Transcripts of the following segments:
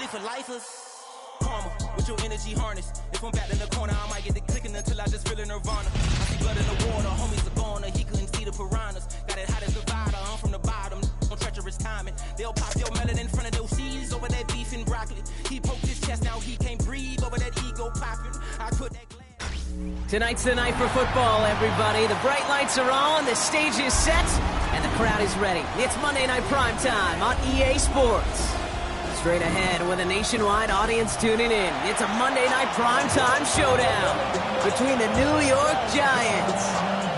only for lifers. Karma, with your energy harness. If I'm back in the corner, I might get the clicking until I just feel a nirvana. I see blood in the water, homies are goner. He couldn't see the piranhas. Got it hot as divider, I'm from the bottom. On treacherous timing. They'll pop your melon in front of those seeds over that beef and broccoli. He poked his chest, now he can't breathe over that ego popping. I put that glass. Tonight's the night for football, everybody. The bright lights are on, the stage is set, and the crowd is ready. It's Monday Night Primetime on EA Sports. Straight ahead with a nationwide audience tuning in. It's a Monday Night Primetime showdown between the New York Giants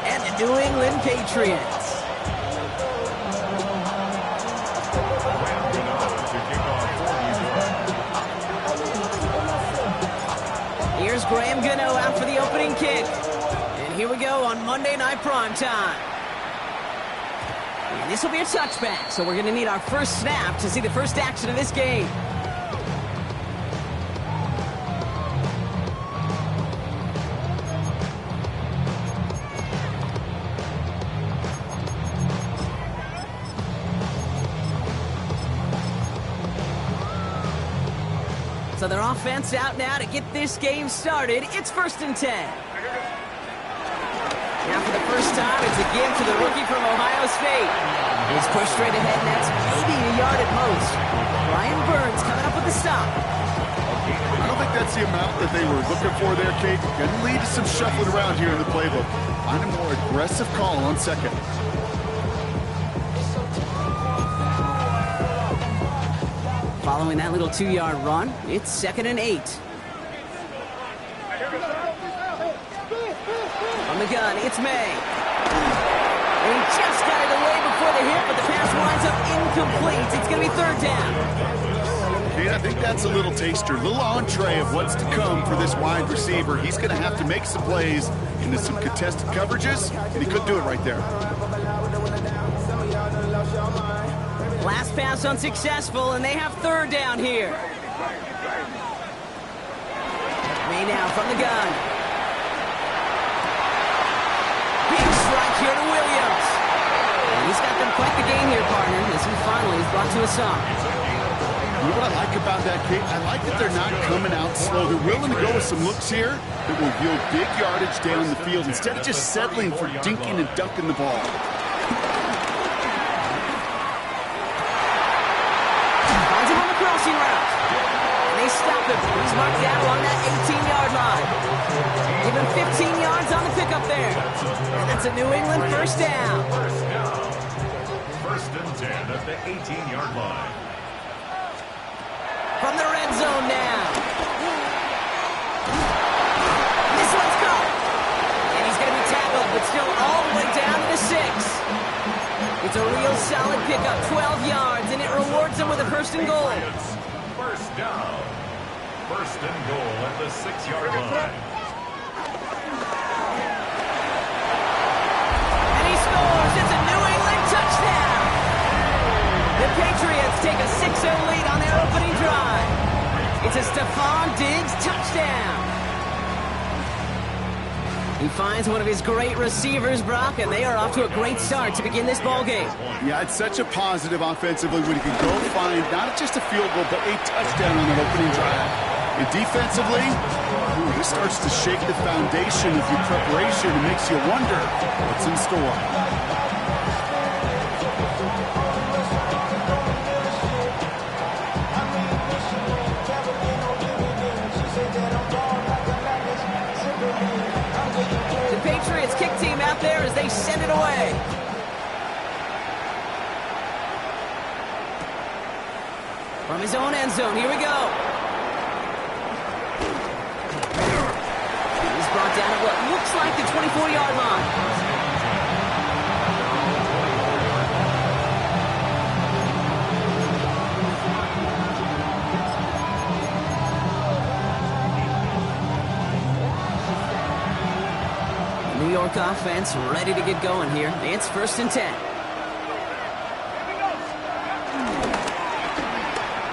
and the New England Patriots. Here's Graham Gano out for the opening kick. And here we go on Monday Night Primetime. And this will be a touchback, so we're going to need our first snap to see the first action of this game. So their offense out now to get this game started. It's 1st and 10. Now for the first time, it's a give to the rookie from Ohio State. He's pushed straight ahead, and that's maybe a yard at most. Brian Burns coming up with the stop. I don't think that's the amount that they were looking for there, Kate. Going to lead to some shuffling around here in the playbook. Find a more aggressive call on second. Following that little 2-yard run, it's 2nd and 8. On the gun, it's May. And he just got it away before the hit, but the pass winds up incomplete. It's going to be 3rd down. Kate, I think that's a little taster, a little entree of what's to come for this wide receiver. He's going to have to make some plays into some contested coverages, and he could do it right there. Last pass unsuccessful, and they have 3rd down here. May now from the gun. Big strike here to Williams. And he's got them quite the game here, partner, as he finally is brought to a stop. You know what I like about that, Kate? I like that they're not coming out slow. They're willing to go with some looks here that will yield big yardage down the field instead of just settling for dinking and dunking the ball. Stop him. He's marked down along that 18-yard line. Give him 15 yards on the pickup there. And that's a New England first down. 1st and 10 at the 18-yard line. From the red zone now. This one's caught. And he's going to be tackled, but still all the way down to the 6. It's a real solid pickup, 12 yards, and it rewards him with a 1st and goal. First down. 1st and goal at the 6-yard line. And he scores. It's a New England touchdown. The Patriots take a 6-0 lead on their opening drive. It's a Stephon Diggs touchdown. He finds one of his great receivers, Brock, and they are off to a great start to begin this ball game. Yeah, it's such a positive offensively when you can go find not just a field goal, but a touchdown on that opening drive. And defensively, this starts to shake the foundation of your preparation and makes you wonder what's in store. The Patriots kick team out there as they send it away. From his own end zone, here we go. He's brought down at what looks like the 24-yard line. New York offense ready to get going here. It's 1st and 10.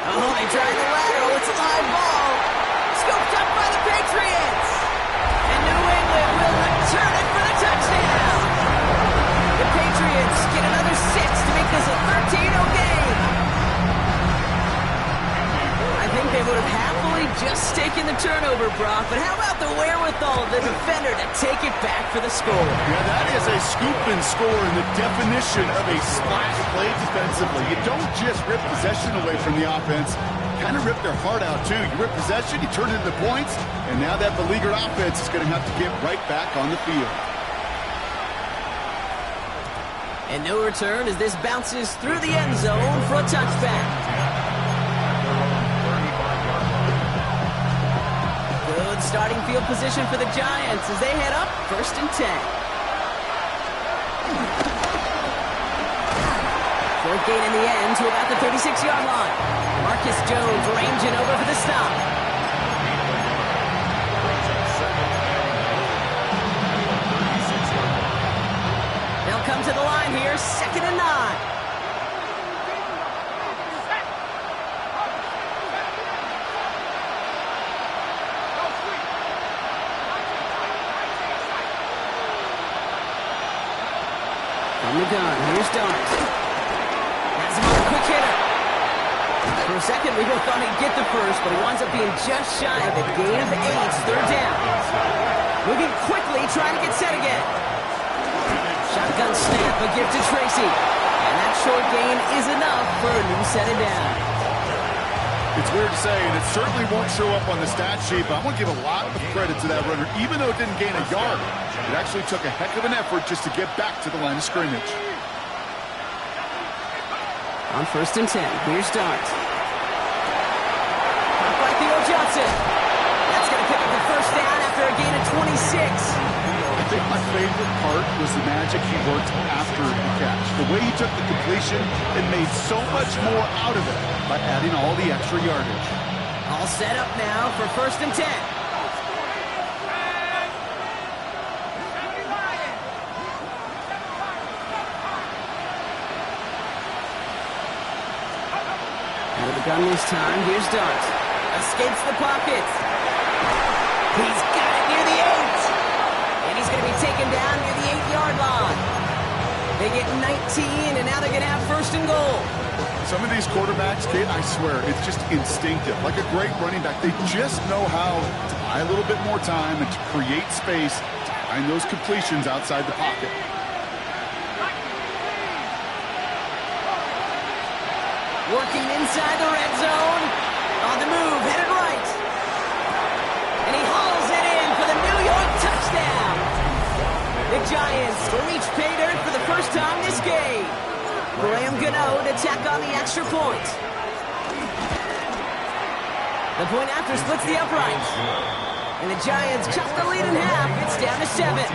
Oh, they try the lateral. It's a live ball. Scooped up by the Patriots. And New England will return it for the touchdown. The Patriots get another 6 to make this a 13-0 game. I think would have happily just taken the turnover, Brock, but how about the wherewithal of the defender to take it back for the score? Yeah, that is a scoop and score in the definition of a splash play defensively. You don't just rip possession away from the offense. Kind of rip their heart out, too. You rip possession, you turn it into points, and now that beleaguered offense is going to have to get right back on the field. And no return as this bounces through the end zone for a touchback. Good starting field position for the Giants as they head up 1st and 10. Short gain in the end to about the 36-yard line. Marcus Jones ranging over for the stop. They'll come to the line here, 2nd and 9. From the gun, here's Dart. Has him on a quick hitter. For a second, we both thought he'd get the first, but he winds up being just shy of a gain of 8, 3rd down. Moving quickly, trying to get set again. Shotgun snap, a gift to Tracy. And that short gain is enough for a new set of down. It's weird to say, and it certainly won't show up on the stat sheet, but I want to give a lot of credit to that runner. Even though it didn't gain a yard, it actually took a heck of an effort just to get back to the line of scrimmage. On 1st and 10, here's Dart. By Theo Johnson. That's going to pick up the first down after a gain of 26. I think my favorite part was the magic he worked after the catch. The way he took the completion and made so much more out of it by adding all the extra yardage. All set up now for 1st and 10. Out of the gun this time, here's Dart. Escapes the pocket. He's got it near the 8. And he's going to be taken down near the 8-yard line. They get 19, and now they're going to have 1st and goal. Some of these quarterbacks, Kate, I swear, it's just instinctive. Like a great running back, they just know how to buy a little bit more time and to create space to find those completions outside the pocket. Working inside the red zone. On the move, headed right. And he hauls it in for the New York touchdown. The Giants reach pay dirt for the first time this game. Graham Gano to tack on the extra point. The point after splits the uprights. And the Giants cut the lead in half. It's down to 7.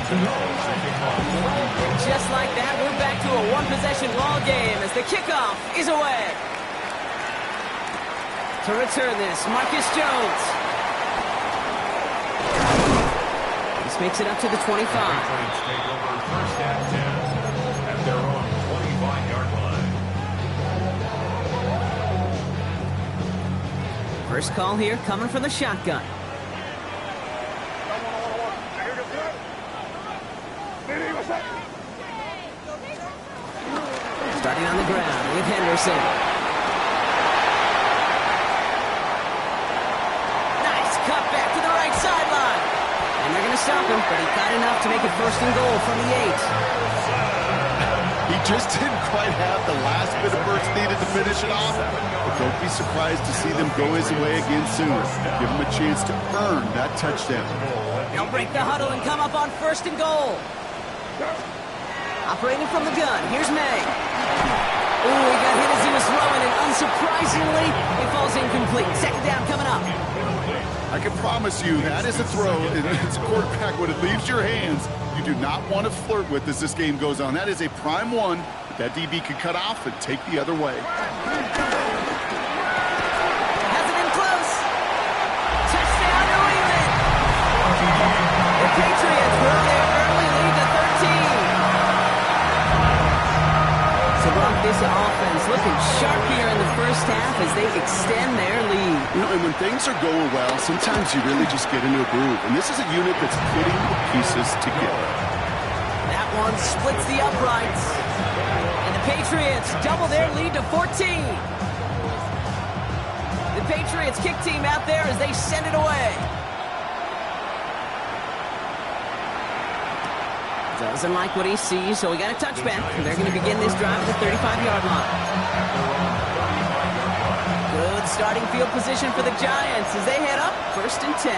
And just like that, we're back to a one-possession ball game as the kickoff is away. To return this, Marcus Jones. This makes it up to the 25. Take over 1st and 10 at their own 25-yard line. First call here coming from the shotgun. Starting on the ground with Henderson. Nice cut back to the right sideline. And they're going to stop him, but he got enough to make it 1st and goal from the 8. He just didn't quite have the last bit of burst needed to finish it off. But don't be surprised to see them go his way again soon. Give him a chance to earn that touchdown. They'll break the huddle and come up on 1st and goal. Operating from the gun, here's May. Ooh, he got hit as he was throwing, and unsurprisingly, it falls incomplete. 2nd down coming up. I can promise you that is a throw, and it's a quarterback when it leaves your hands, you do not want to flirt with as this game goes on. That is a prime one that DB can cut off and take the other way. Has it in close. Touchdown, New England. The Patriots grow their early lead to 13. So, Brock, this offense looking sharp here in the first half as they extend their lead. You know, and when things are going well, sometimes you really just get into a groove. And this is a unit that's putting the pieces together. That one splits the uprights. And the The Patriots double their lead to 14. The Patriots kick team out there as they send it away. Doesn't like what he sees, so we got a touchback. They're going to begin this drive at the 35-yard line. Good starting field position for the Giants as they head up 1st and 10.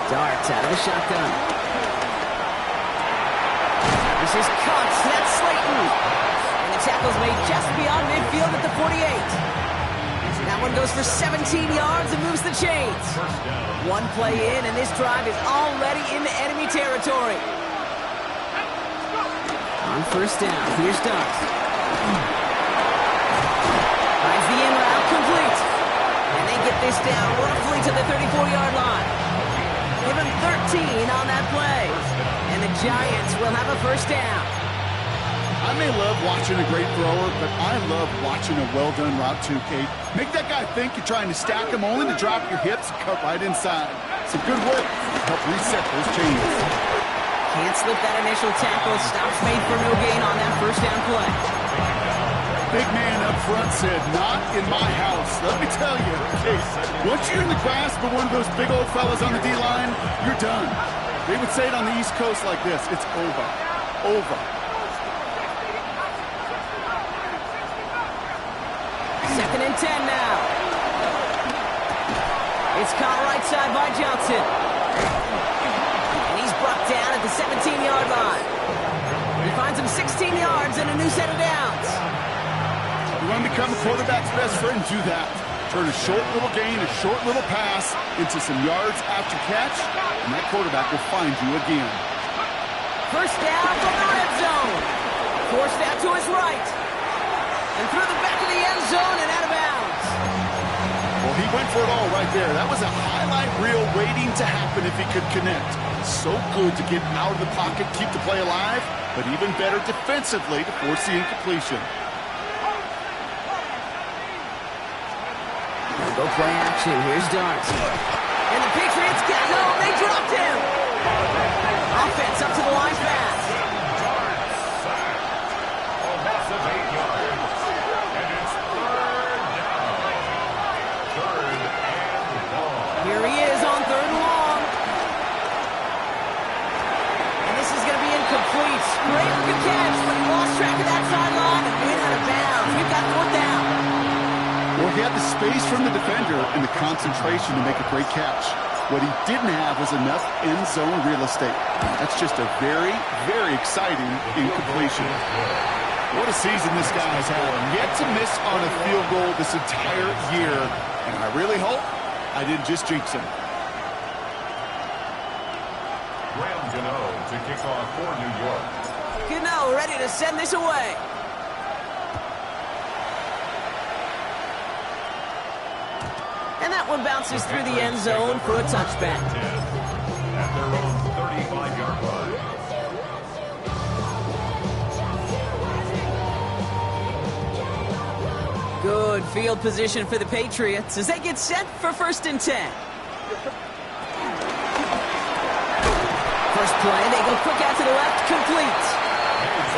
Dart out of the shotgun. This is caught. That's Slayton. And the tackle's made just beyond midfield at the 48. That one goes for 17 yards and moves the chains. One play in, and this drive is already into enemy territory. On 1st down, here's Dart. Finds the in route complete. And they get this down roughly to the 34-yard line. Give him 13 on that play. And the Giants will have a 1st down. I may love watching a great thrower, but I love watching a well-done route too, Kate. Make that guy think you're trying to stack him only to drop your hips and cut right inside. Some good work to help reset those chains. Can't slip that initial tackle. Stops made for no gain on that 1st down play. Big man up front said, not in my house. Let me tell you, Kate, once you're in the grasp of one of those big old fellas on the D-line, you're done. They would say it on the East Coast like this, it's over. Over. 2nd and 10 now. It's caught right side by Johnson. And he's brought down at the 17-yard line. He finds him 16 yards and a new set of downs. You want to become a quarterback's best friend? Do that. Turn a short little gain, a short little pass into some yards after catch, and that quarterback will find you again. 1st down from the red zone. Forced out to his right. And through the back of the end zone and out of bounds. Well, he went for it all right there. That was a highlight reel waiting to happen if he could connect. So good to get out of the pocket, keep the play alive, but even better defensively to force the incompletion. Go play action. Here's Dart. And the Patriots get home. They dropped him. Offense up to the line fast. Here he is on 3rd and long. And this is going to be incomplete. Great looking catch, but he lost track of that sideline and went out of bounds. We've got 4th down. Well, he had the space from the defender and the concentration to make a great catch. What he didn't have was enough end zone real estate. That's just a very, very exciting incompletion. What a season this guy has had. Yet to miss on a field goal this entire year. And I really hope I didn't just jinx him. Graham Gano to kick off for New York. Gano ready to send this away. And that one bounces through the end zone for a touchback. At their own 35-yard line. Good field position for the Patriots as they get set for 1st and 10. First play, they go quick out to the left, complete.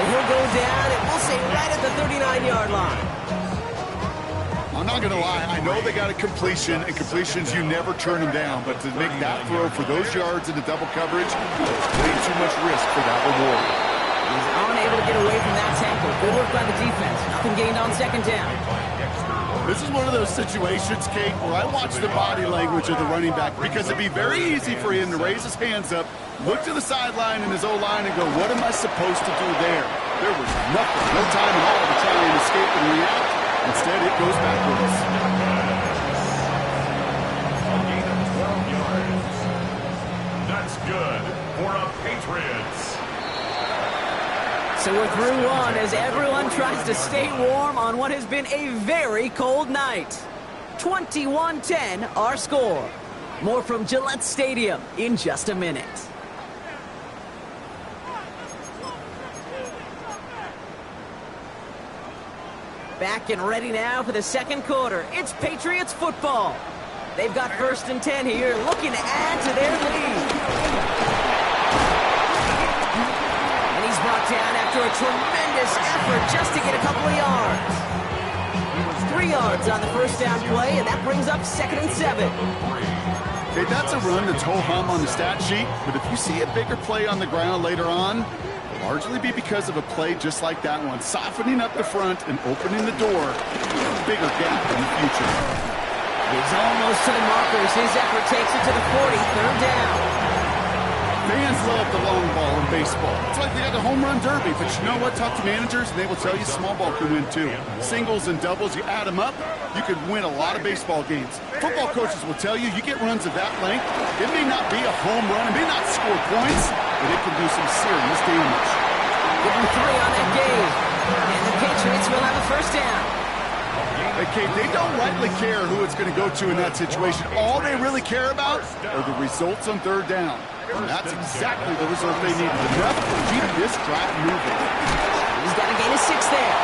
And he'll go down, and we'll say right at the 39-yard line. I'm not going to lie. I know they got a completion, and completions, you never turn them down. But to make that throw for those yards into double coverage, way too much risk for that reward. He's unable to get away from that tackle. Good work by the defense. Nothing gained on 2nd down. This is one of those situations, Kate, where I watch the body language of the running back because it'd be very easy for him to raise his hands up, look to the sideline in his O-line and go, what am I supposed to do there? There was nothing, no time at all to try and escape and react. Instead, it goes backwards. A gain of 12 yards. That's good for the Patriots. So we're through one as everyone tries to stay warm on what has been a very cold night. 21-10 our score. More from Gillette Stadium in just a minute. Back and ready now for the 2nd quarter. It's Patriots football. They've got 1st and 10 here, looking to add to their lead. And he's brought down after a tremendous effort just to get a couple of yards. 3 yards on the first down play, and that brings up 2nd and 7. Okay, that's a run that's ho-hum on the stat sheet, but if you see a bigger play on the ground later on, it'll largely be because of a play just like that one, softening up the front and opening the door to a bigger gap in the future. He's almost to the markers. His effort takes it to the 40, 3rd down. Fans love the long ball in baseball. It's like they got the home run derby, but you know what? Talk to managers, and they will tell you small ball can win too. Singles and doubles, you add them up, you could win a lot of baseball games. Football coaches will tell you, you get runs of that length, it may not be a home run, it may not score points, but it can do some serious damage. Give them 3 on that game, and the Patriots will have a 1st down. Okay, they don't rightly care who it's going to go to in that situation. All they really care about are the results on 3rd down. And that's exactly the result they needed. Enough to keep this drive moving. He's got a gain of 6 there.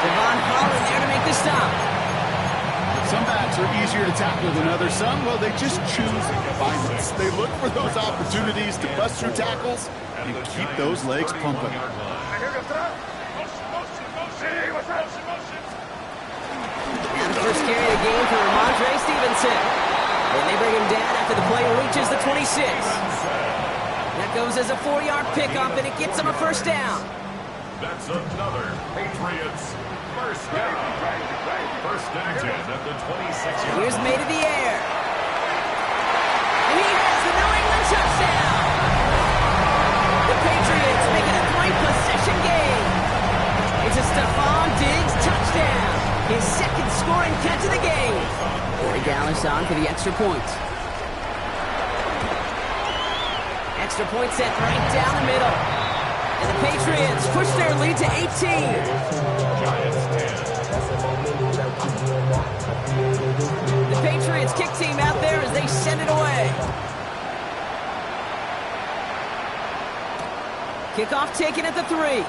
Devon Holland there to make the stop. Some backs are easier to tackle than others. Some, well, they just choose violence. They look for those opportunities to bust through tackles and keep those legs pumping. And the first carry of the game for Ramondre Stevenson. And they bring him down after the play reaches the 26. That goes as a 4-yard pickup, and it gets him a 1st down. That's another Patriots 1st down. 1st and 10 at the 26-yard. Here's May to the air. And he has the New England touchdown. The Patriots make it a 3-possession game. It's a Stephon Diggs touchdown. His 2nd scoring catch of the game. Corey Dallas on for the extra point. Extra point set right down the middle. And the Patriots push their lead to 18. Giants 10. The Patriots kick team out there as they send it away. Kickoff taken at the 3.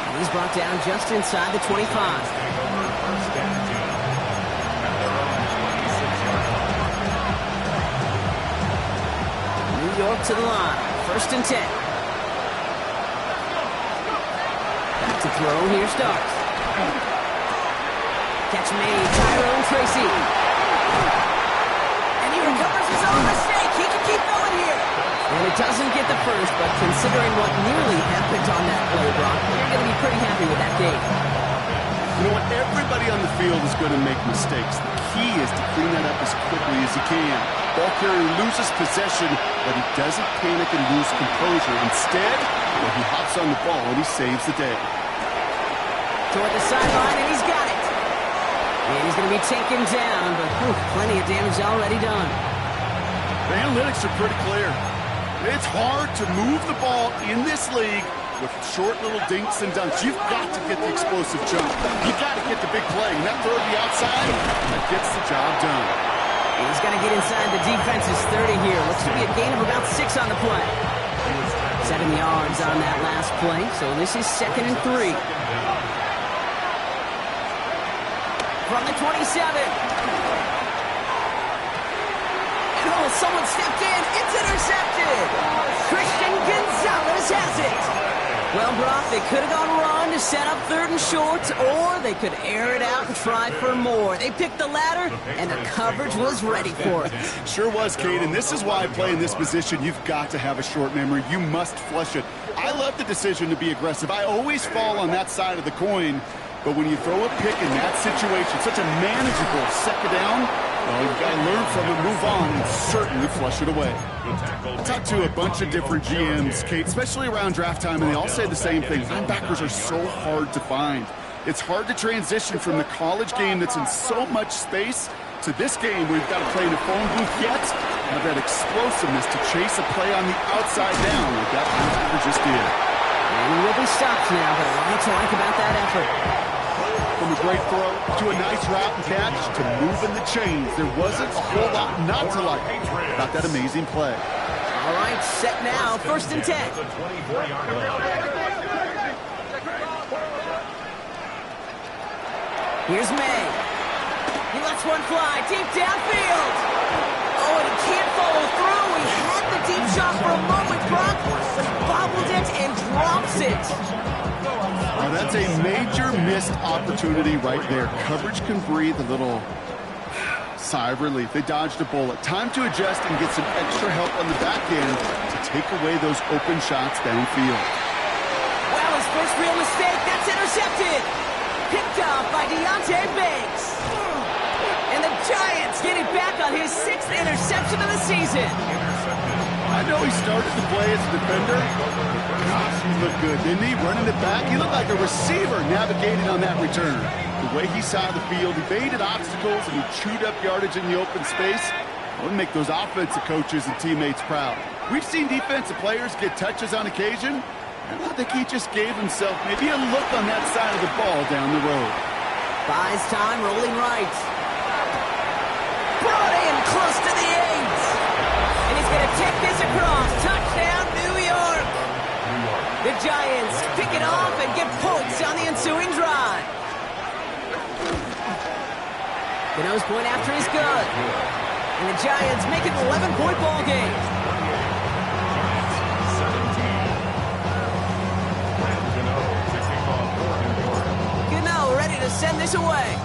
And he's brought down just inside the 25. New York to the line. 1st and 10. Back to throw. Here starts. Catch made. Tyrone Tracy. And he recovers his own mistake. He can keep going here. And it doesn't get the first, but considering what nearly happened on that play, Brock, you're going to be pretty happy with that game. You know what? Everybody on the field is going to make mistakes. The key is to clean that up as quickly as you can. Ball carrier loses possession, but he doesn't panic and lose composure. Instead, well, he hops on the ball and he saves the day. Toward the sideline, and he's got it. And he's going to be taken down, but plenty of damage already done. The analytics are pretty clear. It's hard to move the ball in this league with short little dinks and dunks. You've got to get the explosive jump. You've got to get the big play. And that throw to the outside, that gets the job done. And he's going to get inside the defense's 30 here. Looks to be a gain of about 6 on the play. 7 yards on that last play, so this is 2nd and 3. From the 27. Oh, someone stepped in. It's intercepted. Christian Gonzalez has it. Well, Brock, they could have gone run to set up 3rd and short, or they could air it out and try for more. They picked the latter, and the coverage was ready for it. Sure was, Kate, and this is why playing this position, you've got to have a short memory. You must flush it. I love the decision to be aggressive. I always fall on that side of the coin, but when you throw a pick in that situation, such a manageable 2nd down, well, you've got to learn from it, move on, and certainly flush it away. I talked to a bunch of different GMs, Kate, especially around draft time, and they all say the same thing. Linebackers are so hard to find. It's hard to transition from the college game that's in so much space to this game where you've got to play in a phone booth yet, and have that explosiveness to chase a play on the outside down like that linebacker just did. And he will be stopped now, but a lot to like about that effort. From a great throw to a nice route and catch to moving the chains. There wasn't a whole lot not to like about that amazing play. All right, set now, 1st and 10. Here's May. He lets lets one fly deep downfield. Oh, and he can't follow through. He had the deep shot for a moment, Brock, but he bobbled it and drops it. Oh, that's a major missed opportunity right there. Coverage can breathe a little sigh of relief. They dodged a bullet. Time to adjust and get some extra help on the back end to take away those open shots downfield. Well, his first real mistake, that's intercepted. Picked off by Deontay Banks. And the Giants get it back on his 6th interception of the season. I know he started to play as a defender. Gosh, he looked good, didn't he? Running it back, he looked like a receiver navigating on that return. The way he saw the field, he baited obstacles, and he chewed up yardage in the open space. That would make those offensive coaches and teammates proud. We've seen defensive players get touches on occasion, and I think he just gave himself maybe a look on that side of the ball down the road. Buys time, rolling right. Brought in close to the 8. And he's going to take this across. Touchdown, New York. The Giants pick it off and get points on the ensuing drive. The nose point after is good. And the Giants make it an 11-point ball game. Gano ready to send this away.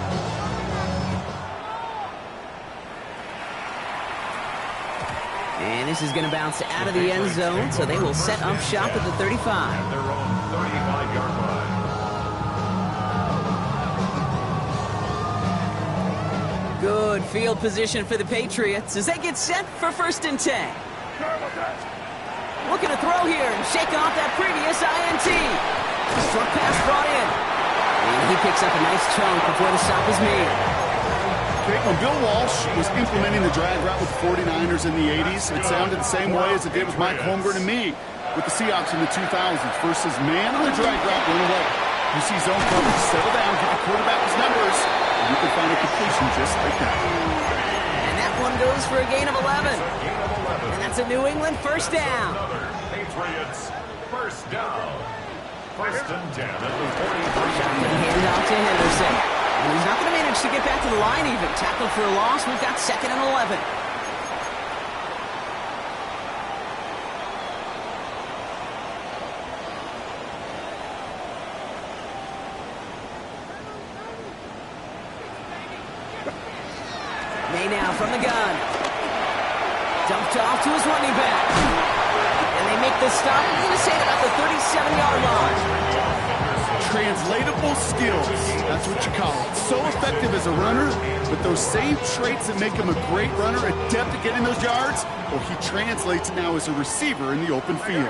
And this is going to bounce out of the end zone, so they will set up shop at the 35. At their own 35-yard line. Good field position for the Patriots as they get set for 1st and 10. Looking to throw here and shake off that previous INT. Short pass brought in. And he picks up a nice chunk before the stop is made. Okay, when Bill Walsh was implementing the drag route with the 49ers in the 80s, it sounded the same way as it did with Mike Holmgren and me with the Seahawks in the 2000s. Versus man on the drag route, run away. You see zone coverage, settle down, give the quarterback his numbers, and you can find a completion just like that. And that one goes for a gain of 11. And that's a New England first down. Patriots first down. 1st and 10 at the 43. Shotgun handoff to Henderson. And he's not going to manage to get back to the line even. Tackle for a loss. We've got 2nd and 11. May now from the gun. Dumped off to his running back. And they make the stop. I'm going to say about the 37-yard line. Translatable skills, that's what you call it. So effective as a runner, but those same traits that make him a great runner, adept at getting those yards, well, he translates now as a receiver in the open field.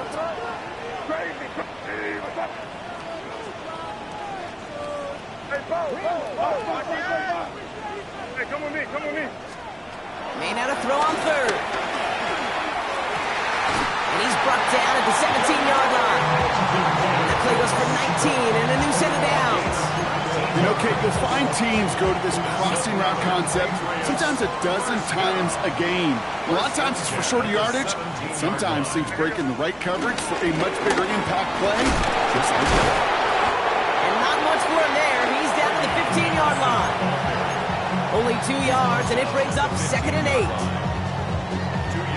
Come with me. May now to throw on 3rd. And he's brought down at the 17-yard line. And that play goes for 19 and a new set of downs. You know, Kate, you'll find teams go to this crossing route concept sometimes a dozen times a game. A lot of times it's for shorter yardage. Sometimes things break in the right coverage for a much bigger impact play, just like that. And not much for him there. He's down to the 15-yard line. Only 2 yards, and it brings up 2nd and 8. 2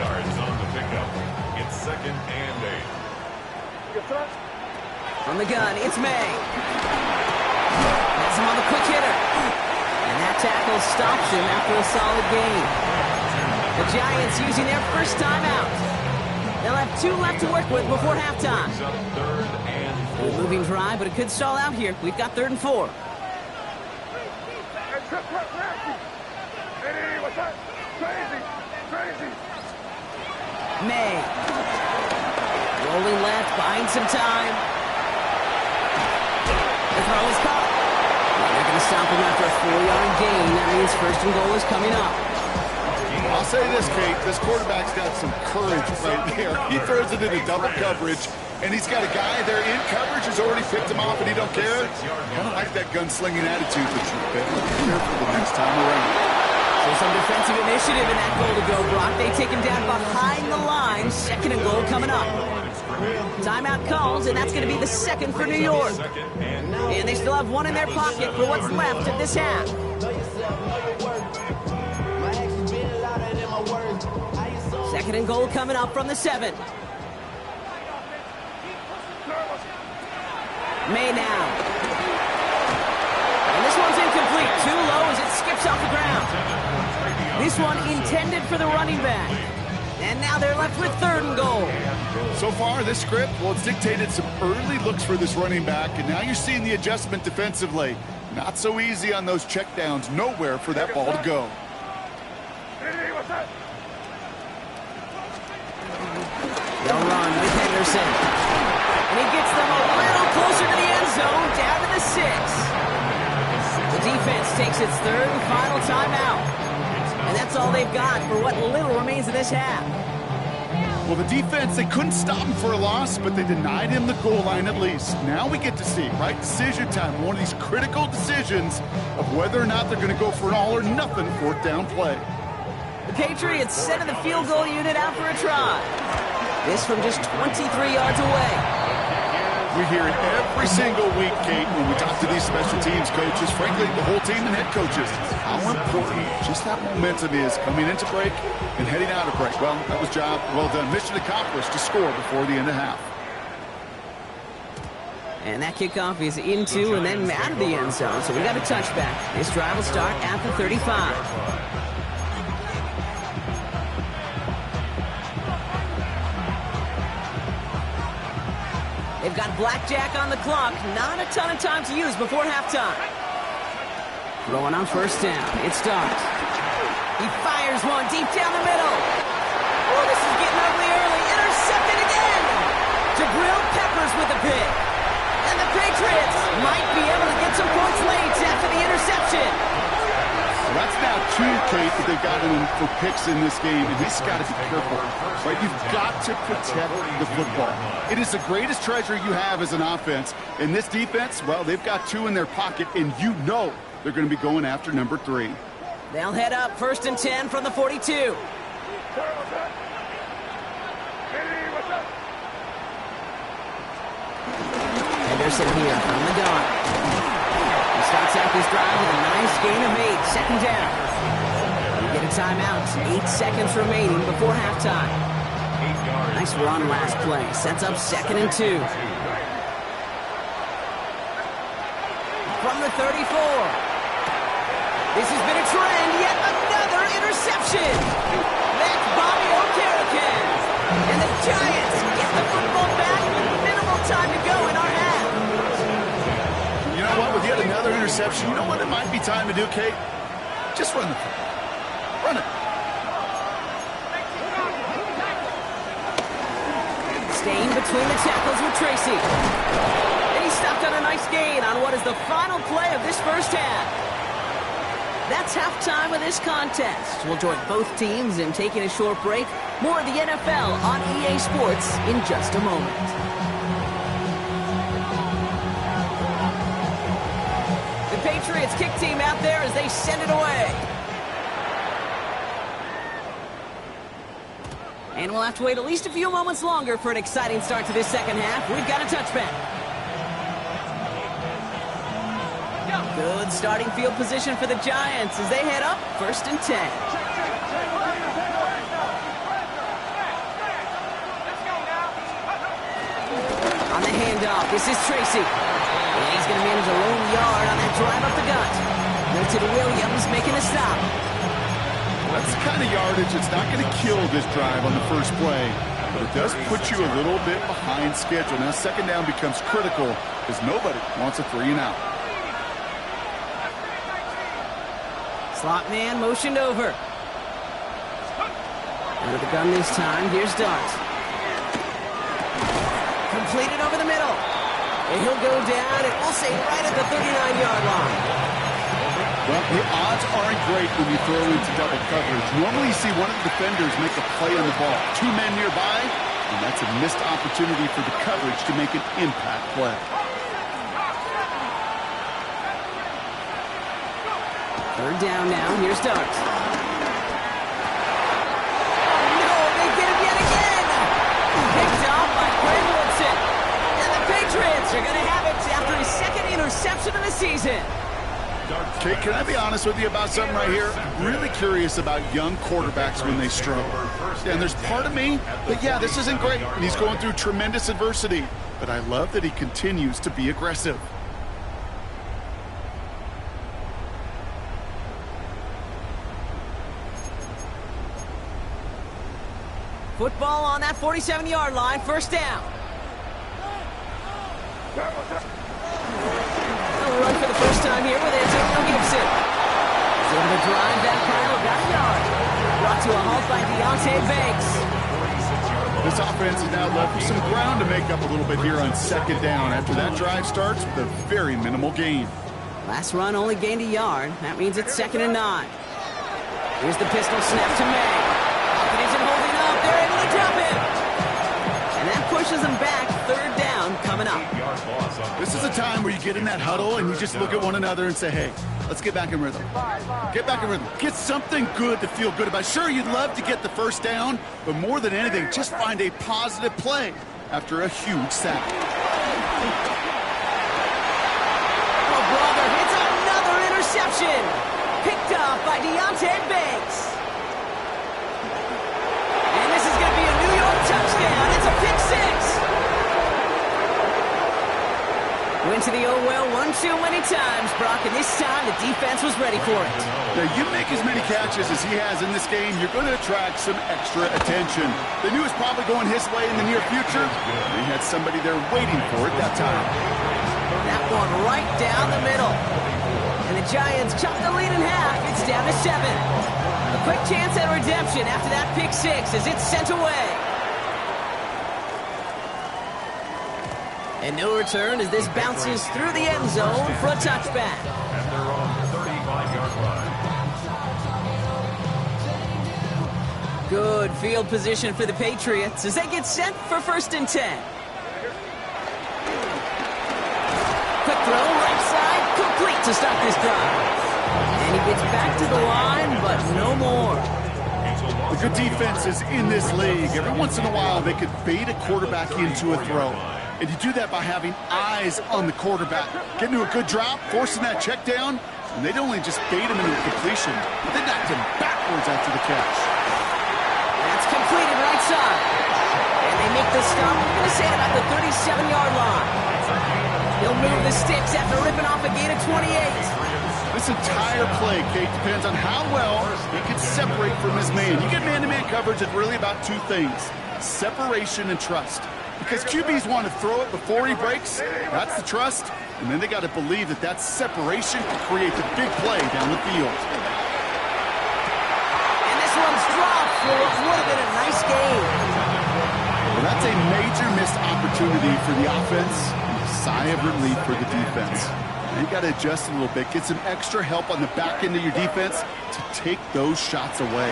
yards on the pickup. It's 2nd and 8. From the gun, it's May. That's him on the quick hitter. And that tackle stops him after a solid gain. The Giants using their first timeout. They'll have 2 left to work with before halftime. 3rd and 4. A moving drive, but it could stall out here. We've got 3rd and 4. May. Rolling left, buying some time. The throw is caught. They're going to stop him after a 4-yard gain. That means 1st and goal is coming up. I'll say this, Kate, this quarterback's got some courage right there. He throws it into double coverage, and he's got a guy there in coverage who's already picked him off, and he don't care. Kind of like that gunslinging attitude, but you better be careful the next time around. So some defensive initiative in that goal to go, Brock. They take him down behind the line. 2nd and goal coming up. Timeout calls, and that's going to be the 2nd for New York. And they still have 1 in their pocket for what's left of this half. Second and goal coming up from the 7. May now. And this one's incomplete. Too low as it skips off the ground. This one intended for the running back. And now they're left with 3rd and goal. So far, this script, well, it's dictated some early looks for this running back, and now you're seeing the adjustment defensively. Not so easy on those checkdowns. Nowhere for that ball to go. They'll run with Henderson. And he gets them a little closer to the end zone, down to the 6. The defense takes its 3rd and final timeout. And that's all they've got for what little remains of this half. Well, the defense, they couldn't stop him for a loss, but they denied him the goal line at least. Now we get to see, right, decision time, one of these critical decisions of whether or not they're going to go for an all-or-nothing 4th down play. The Patriots sending the field goal unit out for a try. This from just 23 yards away. We hear it every single week, Kate, when we talk to these special teams coaches, frankly, the whole team and head coaches, how important just that momentum is coming into break and heading out of break. Well, that was job well done. Mission accomplished to score before the end of half. And that kickoff is into and then out of the end zone, so we got a touchback. This drive will start at the 35. They've got blackjack on the clock. Not a ton of time to use before halftime. Throwing on 1st down. It starts. He fires one deep down the middle. Oh, this is getting ugly early. Intercepted again. Jabril Peppers with the pick. And the Patriots might be able to get some points late after the interception. Well, that's now 2, Kate, that they've gotten him for picks in this game, and he's got to be careful. Right? You've got to protect the football. It is the greatest treasure you have as an offense. And this defense, well, they've got 2 in their pocket, and you know they're going to be going after number 3. They'll head up 1st and 10 from the 42. Henderson here from the gun. He starts out this drive with a nice gain of 8. 2nd down. We get a timeout. 8 seconds remaining before halftime. Nice run last play. Sets up 2nd and 2. From the 34. This has been a trend. Yet another interception. That's Bobby O'Carrican. And the Giants get the football back with minimal time to go in our half. You know what? With yet another interception, you know what it might be time to do, Kate? Just run the football. Run it. Staying between the tackles with Tracy. And he stopped on a nice gain on what is the final play of this 1st half. That's halftime of this contest. We'll join both teams in taking a short break. More of the NFL on EA Sports in just a moment. The Patriots kick team out there as they send it away. And we'll have to wait at least a few moments longer for an exciting start to this 2nd half. We've got a touchback. Good starting field position for the Giants as they head up 1st and 10. On the handoff, this is Tracy. And he's going to manage a lone yard on that drive up the gut. Milton Williams making a stop. That's the kind of yardage that's not going to kill this drive on the first play, but it does put you a little bit behind schedule. Now 2nd down becomes critical because nobody wants a 3 and out. Slot man motioned over. Out of the gun this time. Here's Dart. Completed over the middle. And he'll go down, and we'll say right at the 39-yard line. Well, the odds aren't great when you throw into double coverage. Normally you see one of the defenders make a play on the ball. 2 men nearby, and that's a missed opportunity for the coverage to make an impact play. Third down now. Here's Dart. Oh, no, they get him yet again. Picked off by Greg Woodson. And the Patriots are going to have it after his 2nd interception of the season. Okay, can I be honest with you about something right here? I'm really curious about young quarterbacks when they struggle. Yeah, and there's part of me that, yeah, this isn't great, and he's going through tremendous adversity. But I love that he continues to be aggressive. Football on that 47-yard line, first down. They'll run for the first time here with Antonio Gibson. He's able to drive that pile, got a yard. Brought to a halt by Deontay Banks. This offense has now left some ground to make up a little bit here on second down after that drive starts with a very minimal gain. Last run only gained a yard. That means it's 2nd and 9. Here's the pistol snap to May. It isn't holding up. They're able to drop him. And that pushes them back. 3rd down coming up. This is a time where you get in that huddle and you just look at one another and say, hey, let's get back in rhythm. Get back in rhythm. Get something good to feel good about. Sure, you'd love to get the first down, but more than anything, just find a positive play after a huge sack. Oh, brother, it's another interception. Picked up by Deontay Banks. And this is going to be a New York touchdown. It's a pick six. Went to the oh well one too many times, Brock, and this time the defense was ready for it. Now, you make as many catches as he has in this game, you're going to attract some extra attention. They knew it was probably going his way in the near future. They had somebody there waiting for it that time. That one right down the middle. And the Giants cut the lead in half. It's down to 7. A quick chance at redemption after that pick six as it's sent away. And no return as this bounces through the end zone for a touchback. And they're on the 35-yard line. Good field position for the Patriots as they get set for 1st and 10. Quick throw, right side, complete to start this drive. And he gets back to the line, but no more. The good defenses in this league, every once in a while, they could bait a quarterback into a throw. And you do that by having eyes on the quarterback. Getting to a good drop, forcing that check down, and they'd only just bait him into a completion, but they knocked him backwards after the catch. That's completed right side. And they make the stop, I'm going to say about the 37-yard line. He'll move the sticks after ripping off a gain of 28. This entire play, Kate, depends on how well he can separate from his man. You get man-to-man coverage, it's really about two things, separation and trust. Because QBs want to throw it before he breaks, that's the trust, and then they got to believe that that separation can create the big play down the field. And this one's dropped for what would have been a nice game. Well, that's a major missed opportunity for the offense, and a sigh of relief for the defense. Now you got to adjust a little bit, get some extra help on the back end of your defense to take those shots away.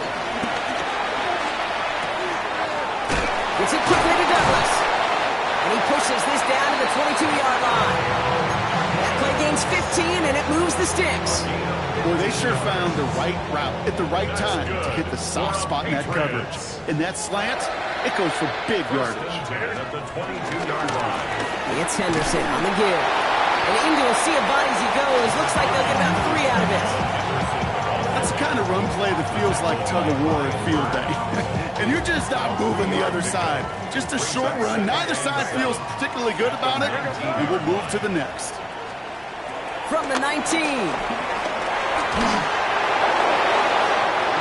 It's a quickly to Douglas. And he pushes this down to the 22-yard line. That play gains 15, and it moves the sticks. Boy, they sure found the right route at the right time to hit the soft spot in that coverage. And that slant, it goes for big yardage. At the 22-yard line. It's Henderson on the give. And into a sea of bodies he goes. Looks like they'll get about 3 out of it. That's the kind of run play that feels like tug-of-war at field day. And you're just not moving the other side. Just a short run. Neither side feels particularly good about it. And we'll move to the next. From the 19.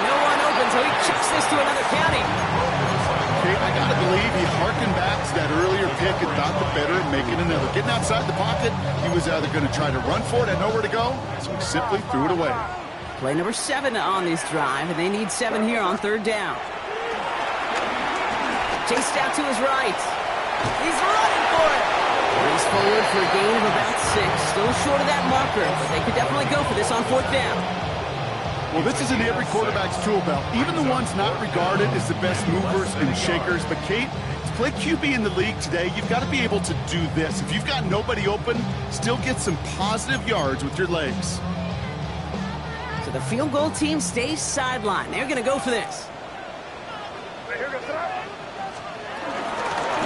No one open, so he chucks this to another county. Okay, I got to believe he harkened back to that earlier pick and thought the better of making another. Getting outside the pocket, he was either going to try to run for it, had nowhere to go, so he simply threw it away. Play number 7 on this drive, and they need 7 here on 3rd down. Chased out to his right. He's running for it. He's forward for a gain of about 6. Still short of that marker, but they could definitely go for this on 4th down. Well, this is in every quarterback's tool belt. Even the ones not regarded as the best movers and shakers. But, Kate, to play QB in the league today, you've got to be able to do this. If you've got nobody open, still get some positive yards with your legs. So the field goal team stays sidelined. They're going to go for this.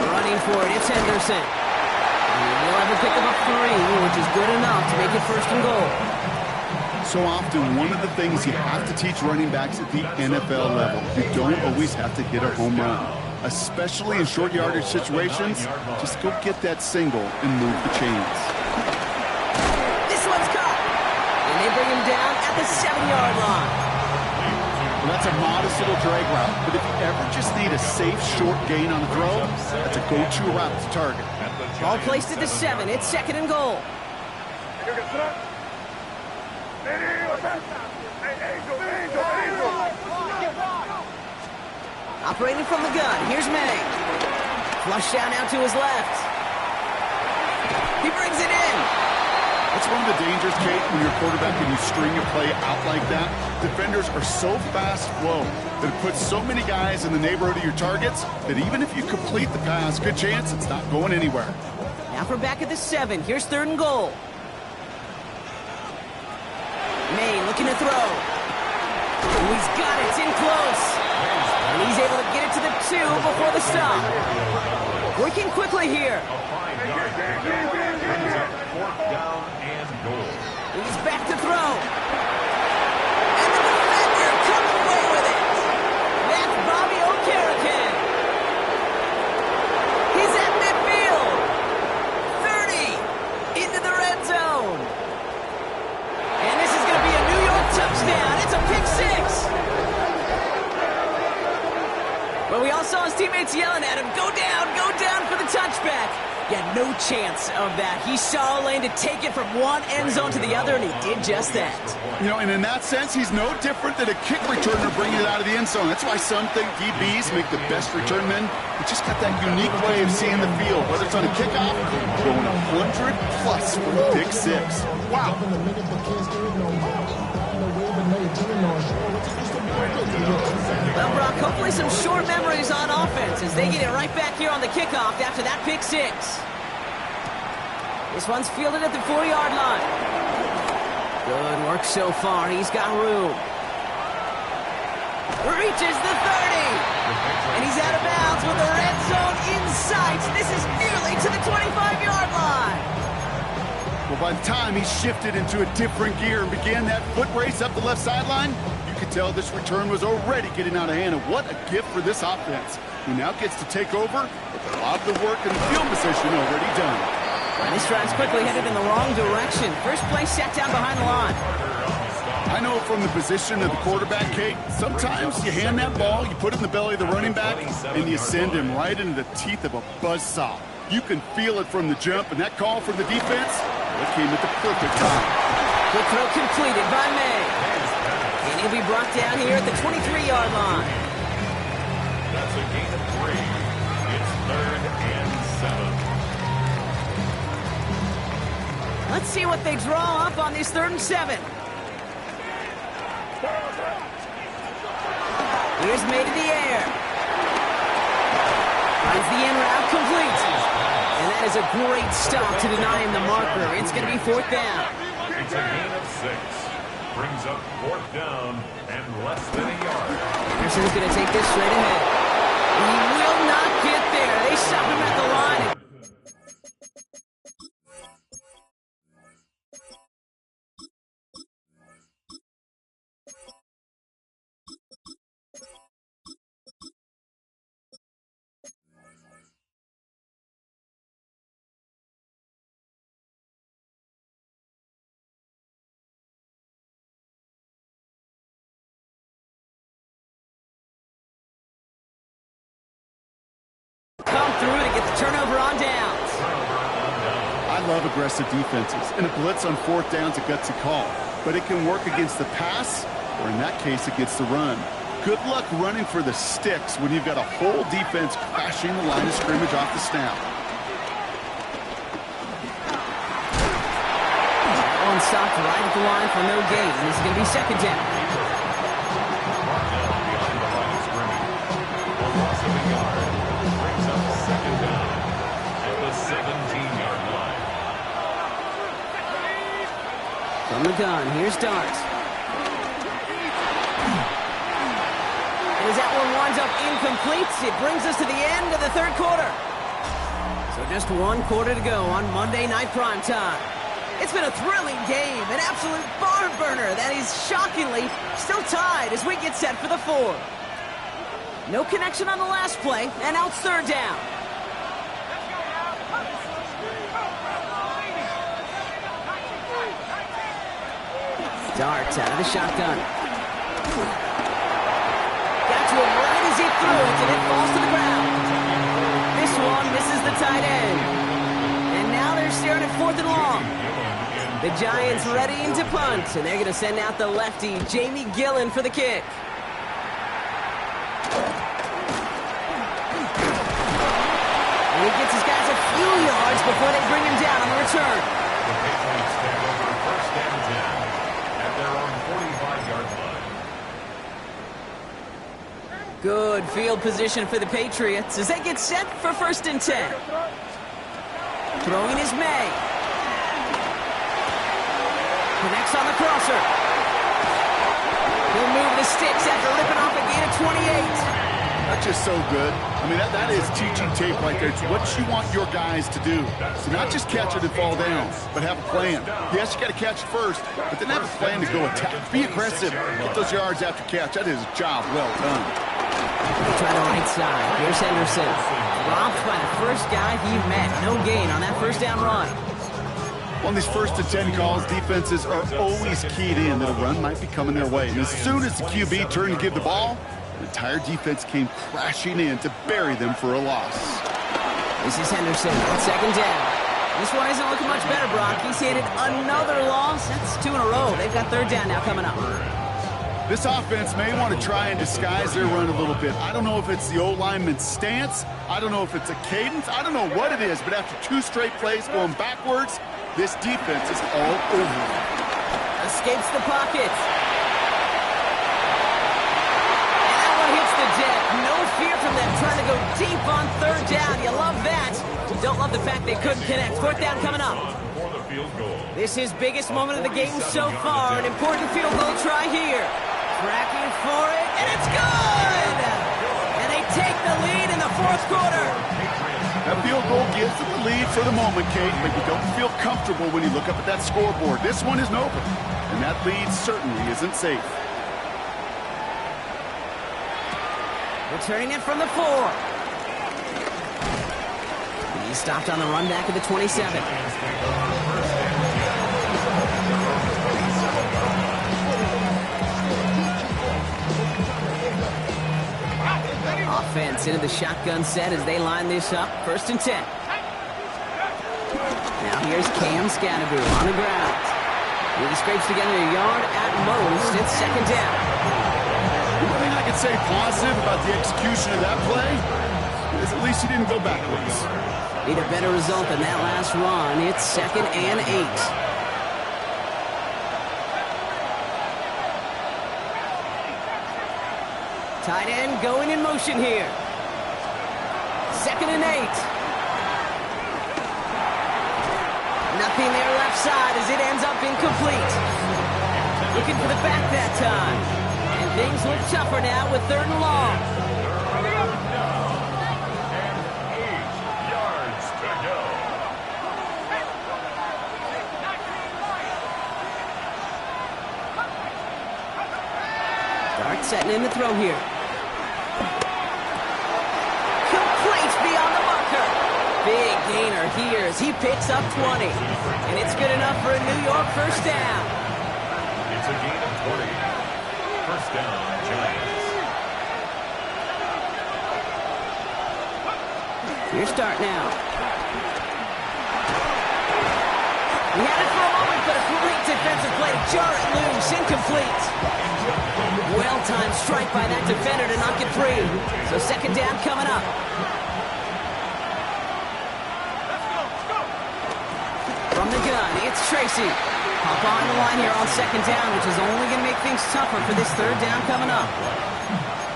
Running for it, it's Henderson. And he'll have a pick of a 3, which is good enough to make it 1st and goal. So often, one of the things you have to teach running backs at the NFL level, you don't always have to hit a home run. Especially in short yardage situations, just go get that single and move the chains. This one's caught. And they bring him down at the 7-yard line. Well, that's a modest little drag route, but if you ever just need a safe, short gain on a throw, that's a go-to route to target. Ball placed at the 7. It's 2nd and goal. Operating from the gun, here's May. Flush down out to his left. He brings it in. That's one of the dangers, Kate, when you're a quarterback and you string a play out like that. Defenders are so fast flow that it puts so many guys in the neighborhood of your targets that even if you complete the pass, good chance it's not going anywhere. Now for back at the 7. Here's 3rd and goal. May looking to throw. Oh, he's got it. It's in close. And he's able to get it to the 2 before the stop. Working quickly here. He's back to throw. And the defender comes away with it. That's Bobby Okereke. He's at midfield. 30 into the red zone. And this is going to be a New York touchdown. It's a pick 6. But we all saw his teammates yelling at him, go down for the touchback. He had no chance of that. He saw a lane to take it from one end zone to the other, and he did just that. You know, and in that sense, he's no different than a kick returner bringing it out of the end zone. That's why some think DBs make the best return men. They just got that unique way of seeing the field, whether it's on a kickoff, going 100 plus for the pick 6. Wow. Well, Brock, hopefully some short memories on offense as they get it right back here on the kickoff after that pick 6. This one's fielded at the 4-yard line. Good work so far. He's got room. Reaches the 30. And he's out of bounds with the red zone in sight. This is nearly to the 25-yard line. Well, by the time he shifted into a different gear and began that foot race up the left sideline, you could tell this return was already getting out of hand. And what a gift for this offense, who now gets to take over with a lot of the work in the field position already done. And this drive's quickly headed in the wrong direction. First play sat down behind the line. I know from the position of the quarterback, Kate, sometimes you hand that ball, you put it in the belly of the running back, and you send him right into the teeth of a buzzsaw. You can feel it from the jump, and that call from the defense, it came at the perfect time. Quick throw completed by May. And he'll be brought down here at the 23-yard line. That's a gain of 3. It's 3rd and 7. Let's see what they draw up on this 3rd and 7. Here's May to the air. Finds the end route complete. And that is a great stop to deny him the marker. It's going to be 4th down. It's a gain of 6. Brings up 4th down and less than a yard. Anderson's going to take this straight ahead. He will not get there. They stop him at the line. Come through to get the turnover on downs. I love aggressive defenses, and a blitz on 4th down's a gutsy call. But it can work against the pass, or in that case, against the run. Good luck running for the sticks when you've got a whole defense crashing the line of scrimmage off the snap. One stopped right at the line for no gain. This is going to be 2nd down. From the gun, here's Dart. And as that one winds up incomplete, it brings us to the end of the 3rd quarter. So just 1 quarter to go on Monday Night Primetime. It's been a thrilling game, an absolute barn burner that is shockingly still tied as we get set for the fourth. No connection on the last play, and now it's third down. Dart out of the shotgun. Got to him right as he threw it, and it falls to the ground. This one misses the tight end. And now they're staring at 4th and long. The Giants readying to punt, and they're going to send out the lefty, Jamie Gillen, for the kick. And he gets his guys a few yards before they bring him down on the return. The Patriots stand over first down 10 at their own 45-yard line. Good field position for the Patriots as they get set for 1st and 10. Throwing is May. Connects on the crosser. He'll move the sticks after ripping off a gain of 28. That's just so good. I mean, that is teaching tape right there. It's what you want your guys to do. So not just catch it and fall down, but have a plan. Yes, you got to catch it first, but then have a plan to go attack. Be aggressive. Get those yards after catch. That is a job well done. They try the right side. Here's Henderson. Robbed by the first guy he met. No gain on that first down run. On these 1st and 10 calls, defenses are always keyed in that a run might be coming their way. And as soon as the QB turned to give the ball, the entire defense came crashing in to bury them for a loss. This is Henderson on 2nd down. This one isn't looking much better, Brock. He's handed another loss. That's 2 in a row. They've got 3rd down now coming up. This offense may want to try and disguise their run a little bit. I don't know if it's the O-lineman's stance. I don't know if it's a cadence. I don't know what it is, but after 2 straight plays going backwards, this defense is all over it. Escapes the pocket. And that one hits the deck. No fear from them trying to go deep on 3rd down. You love that. Don't love the fact they couldn't connect. 4th down coming up. This is biggest moment of the game so far. An important field goal try here. Tracking for it, and it's good! And they take the lead in the 4th quarter. That field goal gives them the lead for the moment, Kate, but you don't feel comfortable when you look up at that scoreboard. This one isn't over, and that lead certainly isn't safe. Returning it from the 4. He's stopped on the run back at the 27. Offense into the shotgun set as they line this up. 1st and 10. Now here's Cam Scannaboo on the ground. He scrapes together a yard at most. It's 2nd down. One thing I can say positive about the execution of that play is at least he didn't go backwards. Need a better result than that last run. It's 2nd and 8. Tight end going in motion here. 2nd and 8. Nothing there left side as it ends up incomplete. Looking for the back that time. And things look tougher now with 3rd and long. And 8 yards to go. Dart setting in the throw here. Complete beyond the bunker. Big gainer here as he picks up 20. And it's good enough for a New York 1st down. It's a gain of 20. 1st down, Giants. Here's start now. He had it for a moment, but a great defensive play. Jar it loose, incomplete. Well-timed strike by that defender to knock it free. So 2nd down coming up. From the gun, it's Tracy. Hop on the line here on 2nd down, which is only going to make things tougher for this 3rd down coming up.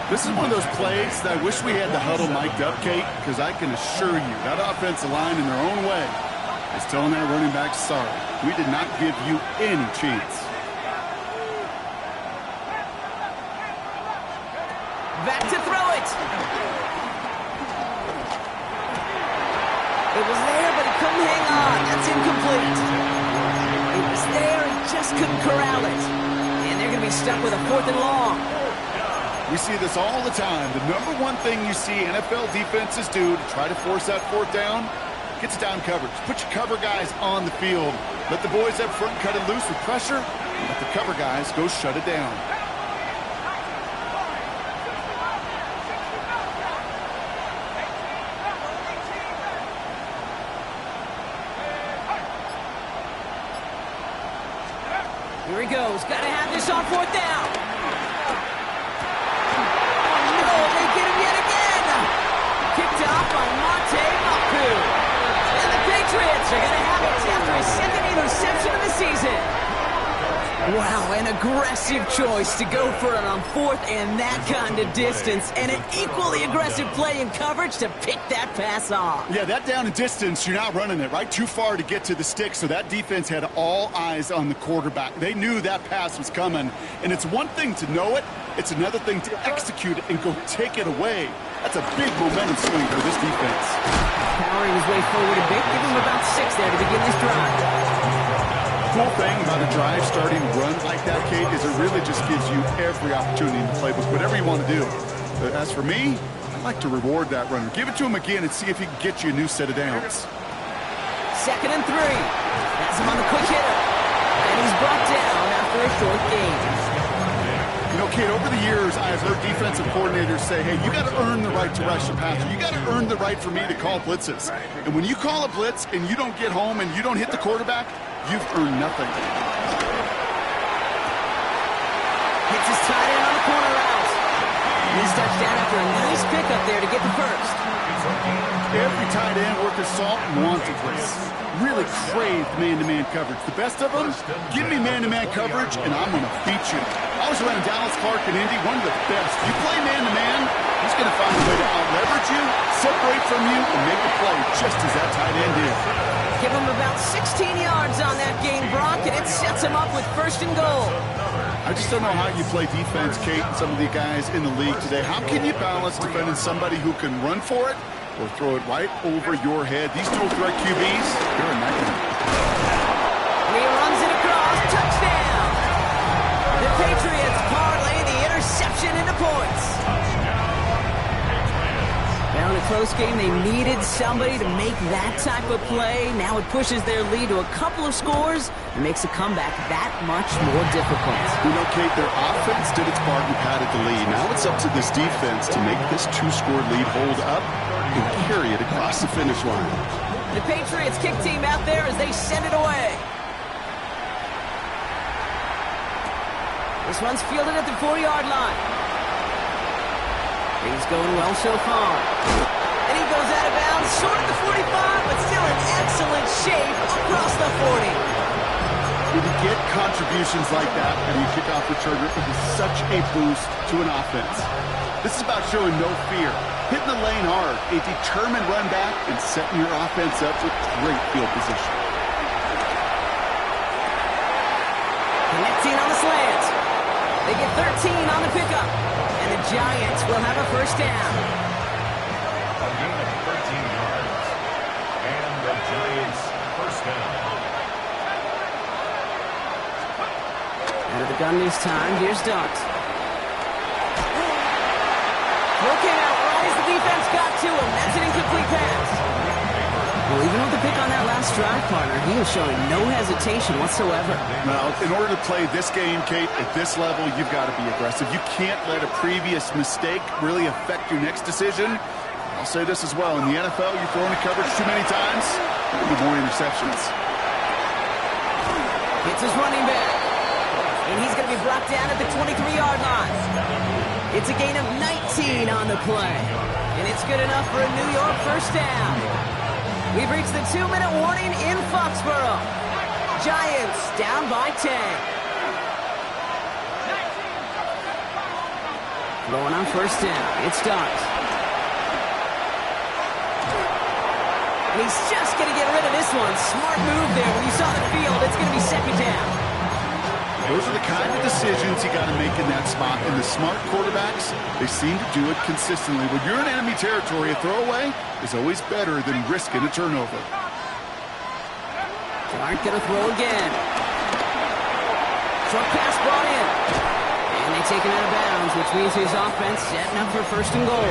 This is one of those plays that I wish we had the huddle mic'd up, Kate, because I can assure you that offensive line in their own way is telling that running back, sorry, we did not give you any chance. Back to throw it. It was there, but he couldn't hang on. That's incomplete. just couldn't corral it. And they're going to be stuck with a 4th and long. We see this all the time. The number one thing you see NFL defenses do to try to force that 4th down, gets down coverage. Put your cover guys on the field. Let the boys up front cut it loose with pressure. And let the cover guys go shut it down. Here he goes. Got to have this on 4th down. Patriots are going to have it after his 2nd interception of the season. Wow, an aggressive choice to go for it on 4th and that kind of distance, and an equally aggressive play in coverage to pick that pass off. Yeah, that down and distance, you're not running it, right? Too far to get to the stick, so that defense had all eyes on the quarterback. They knew that pass was coming, and it's one thing to know it, it's another thing to execute it and go take it away. That's a big momentum swing for this defense. Powering his way forward a bit, give him about 6 there to begin this drive. Cool thing about a drive starting to run like that, Kate, is it really just gives you every opportunity in the playbook, whatever you want to do. But as for me, I like to reward that runner. Give it to him again and see if he can get you a new set of downs. 2nd and 3. That's him on the quick hitter. And he's brought down after a short gain. You know, Kate, over the years, I've heard defensive coordinators say, hey, you got to earn the right to rush a passer. You got to earn the right for me to call blitzes. And when you call a blitz and you don't get home and you don't hit the quarterback, you've earned nothing. Hits his tight end on the corner route. He's touchdown after a nice pickup there to get the first. Every tight end worth his salt wanted this. Really craved man-to-man coverage. The best of them, give me man-to-man coverage, and I'm going to beat you. I was around Dallas, Clark, and Indy, one of the best. You play man-to-man, he's going to find a way to out-leverage you, separate from you, and make a play just as that tight end did. Give him about 16 yards on that game, Brock, and it sets him up with 1st and goal. I just don't know how you play defense, Kate, and some of the guys in the league today. How can you balance defending somebody who can run for it or throw it right over your head? These dual threat QBs, they're a nightmare. He runs it across, touchdown! The Patriots parlay the interception into points. Now in a close game, they needed somebody to make that type of play. Now it pushes their lead to a couple of scores and makes a comeback that much more difficult. You know, Kate, their offense did its part and padded the lead. Now it's up to this defense to make this 2-score lead hold up and carry it across the finish line. The Patriots kick team out there as they send it away. This one's fielded at the 4-yard line. Things going well so far. And he goes out of bounds, short of the 45, but still in excellent shape across the 40. When you get contributions like that and you kick off returner, it is such a boost to an offense. This is about showing no fear, hitting the lane hard, a determined run back, and setting your offense up with great field position. Connecting on the slant. They get 13 on the pickup. And the Giants will have a 1st down. A gain of 13 yards. And the Giants 1st down. Out of the gun this time, here's Dart. Looking out right as the defense got to him. That's an incomplete pass. Well, even with the pick on that last drive, partner, he was showing no hesitation whatsoever. Now, in order to play this game, Kate, at this level, you've got to be aggressive. You can't let a previous mistake really affect your next decision. I'll say this as well. In the NFL, you throw into coverage too many times, there'll be more interceptions. It's his running back. And he's going to be brought down at the 23-yard line. It's a gain of 19 on the play. And it's good enough for a New York 1st down. We've reached the 2-minute warning in Foxborough. Giants down by 10. Going on 1st down. It's Dart. And he's just going to get rid of this one. Smart move there. When you saw the field, it's going to be 2nd down. Those are the kind of decisions you got to make in that spot. And the smart quarterbacks, they seem to do it consistently. When you're in enemy territory, a throwaway is always better than risking a turnover. Dart going to throw again. Short pass brought in. And they take him out of bounds, which means his offense setting up for first and goal.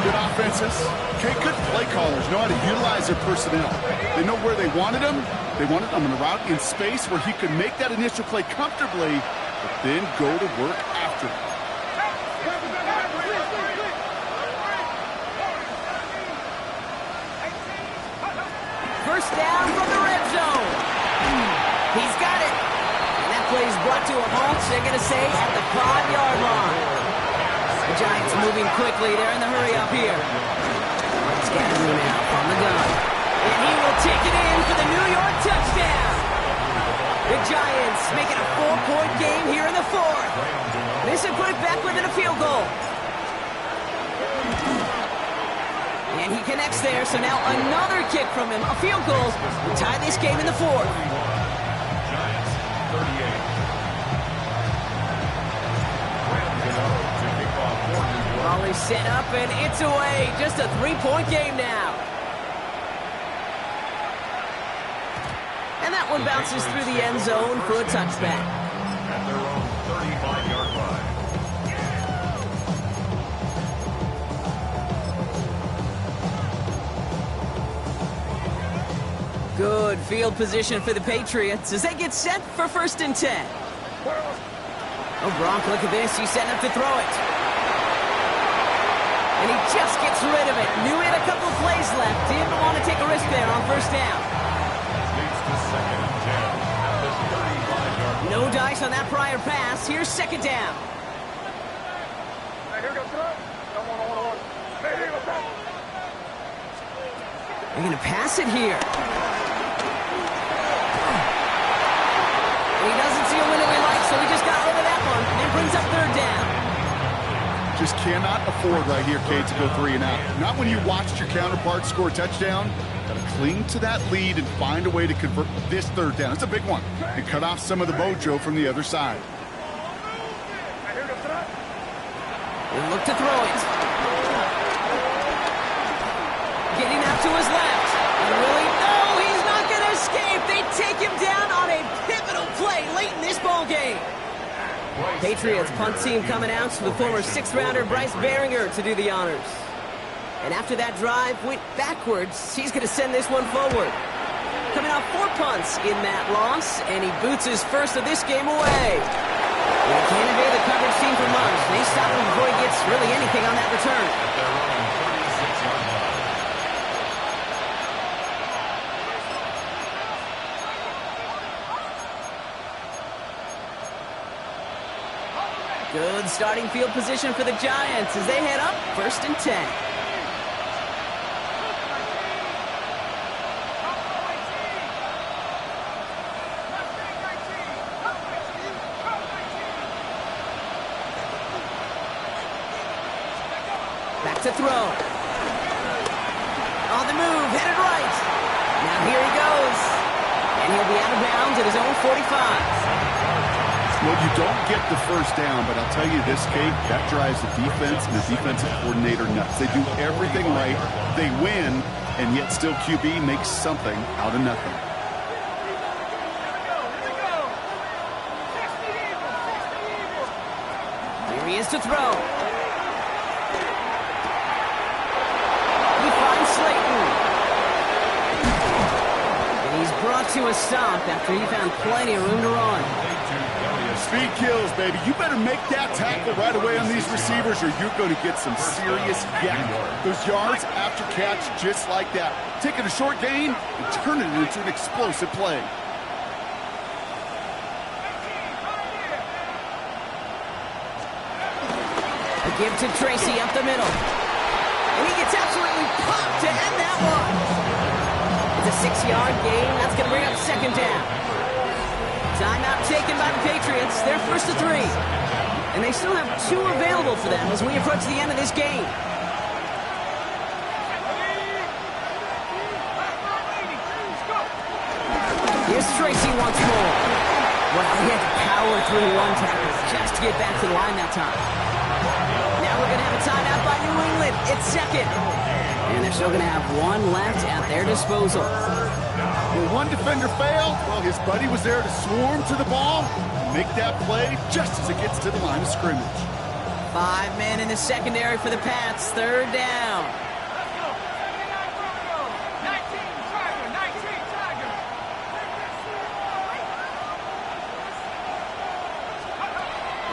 Good offenses. Okay, good play callers know how to utilize their personnel. They know where they wanted him. They wanted him in a route in space where he could make that initial play comfortably, but then go to work after it. First down from the red zone. He's got it. And that play is brought to a halt, they're going to say, at the 5-yard line. The Giants moving quickly. They're in the hurry up here. Scattering now from the gun. And he will take it in for the New York touchdown. The Giants making a 4-point game here in the fourth. This would put it back within a field goal. And he connects there, so now another kick from him. A field goal will tie this game in the fourth. Giants 38. Ball is set up, and it's away. Just a 3-point game now. And that one bounces through the end zone for a touchback. At their own 35-yard line. Good field position for the Patriots as they get set for 1st and 10. Oh, Gronk, look at this. He's setting up to throw it. And he just gets rid of it. Knew he had a couple of plays left. Didn't want to take a risk there on 1st down. Leads to 2nd and 10 at the 35-yard line. No dice on that prior pass. Here's 2nd down. They're going to pass it here. He doesn't see a window he likes, so he just got rid of that one. And then brings up 3rd down. Just cannot afford right here, Kate, to go 3 and out. Not when you watched your counterpart score a touchdown. Got to cling to that lead and find a way to convert this 3rd down. It's a big one. And cut off some of the mojo from the other side. He'll look to throw it. Getting out to his left. And really, no, he's not going to escape. They take him down on a pivotal play late in this ball game. Patriots punt team coming out with former 6th-rounder Bryce Behringer to do the honors. And after that drive went backwards, he's going to send this one forward. Coming off 4 punts in that loss, and he boots his first of this game away. And he can't evade the coverage team for months. They stop him before he gets really anything on that return. Good starting field position for the Giants as they head up 1st and 10. Back to throw. On the move, headed right. Now here he goes. And he'll be out of bounds at his own 45. Well, you don't get the 1st down, but I'll tell you this, Kate, that drives the defense and the defensive coordinator nuts. They do everything right. They win, and yet still QB makes something out of nothing. Here he is to throw. He finds Slayton. And he's brought to a stop after he found plenty of room to run. Speed kills, baby. You better make that tackle right away on these receivers or you're going to get some serious yak. Those yards after catch just like that. Taking a short gain and turning it into an explosive play. A give to Tracy up the middle. And he gets absolutely pumped to end that one. It's a 6-yard gain. That's going to bring up 2nd down. Timeout taken by the Patriots. They're 1st to 3. And they still have 2 available for them as we approach the end of this game. Here's Tracy once more. Well, he had to power through one tackle just to get back to the line that time. Now we're going to have a timeout by New England. It's 2nd. And they're still going to have 1 left at their disposal. Well, one defender failed. Well, his buddy was there to swarm to the ball and make that play just as it gets to the line of scrimmage. 5 men in the secondary for the Pats. Third down.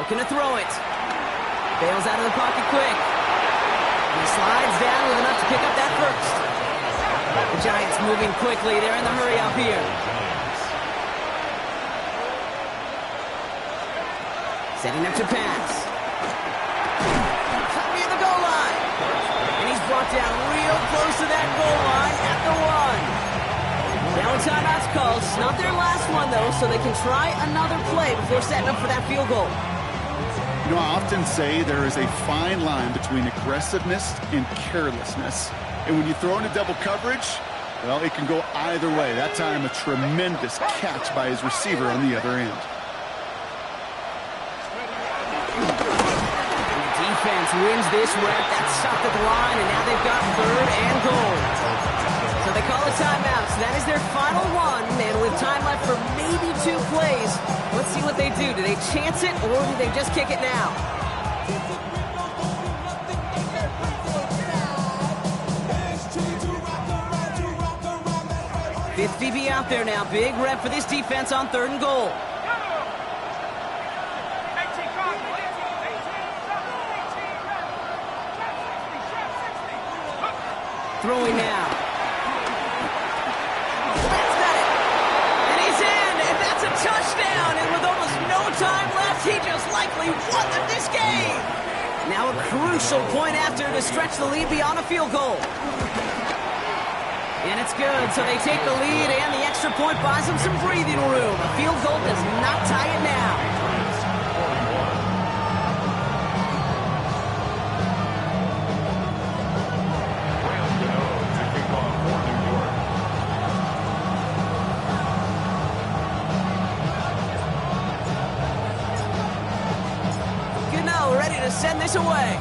Looking to throw it. Bails out of the pocket quick. He slides down with enough to pick up that first. The Giants moving quickly. They're in the hurry up here. Setting up to pass. Near the goal line. And he's brought down real close to that goal line at the 1. Now a timeout's called. It's not their last one, though, so they can try another play before setting up for that field goal. You know, I often say there is a fine line between aggressiveness and carelessness. And when you throw in a double coverage, well, it can go either way. That time, a tremendous catch by his receiver on the other end. Defense wins this rep. That's stopped at the line, and now they've got 3rd and goal. So they call a timeout. So that is their final one, and with time left for maybe 2 plays, let's see what they do. Do they chance it, or do they just kick it now? Fifth DB out there now. Big rep for this defense on 3rd and goal. Throwing now. That's got it. And he's in. And that's a touchdown. And with almost no time left, he just likely won this game. Now a crucial point after to stretch the lead beyond a field goal. And it's good. So they take the lead, and the extra point buys them some breathing room. A field goal does not tie it now. Ready to send this away.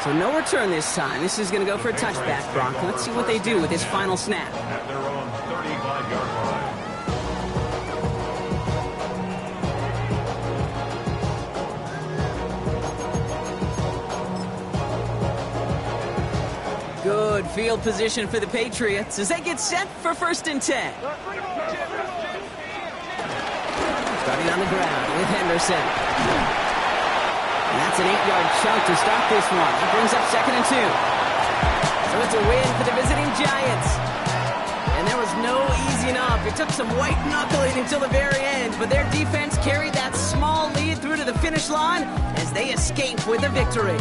So no return this time. This is going to go for a touchback, Brock. Let's see what they do with this final snap. At their own 35-yard line. Good field position for the Patriots as they get set for 1st and 10. Starting on the ground with Henderson. And that's an 8-yard chunk to start this one. It brings up 2nd and 2. So it's a win for the visiting Giants. And there was no easing up. It took some white knuckling until the very end, but their defense carried that small lead through to the finish line as they escape with a victory.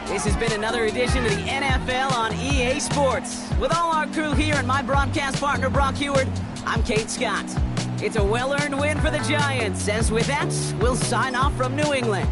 This has been another edition of the NFL on EA Sports. With all our crew here and my broadcast partner, Brock Heward, I'm Kate Scott. It's a well-earned win for the Giants, as with that, we'll sign off from New England.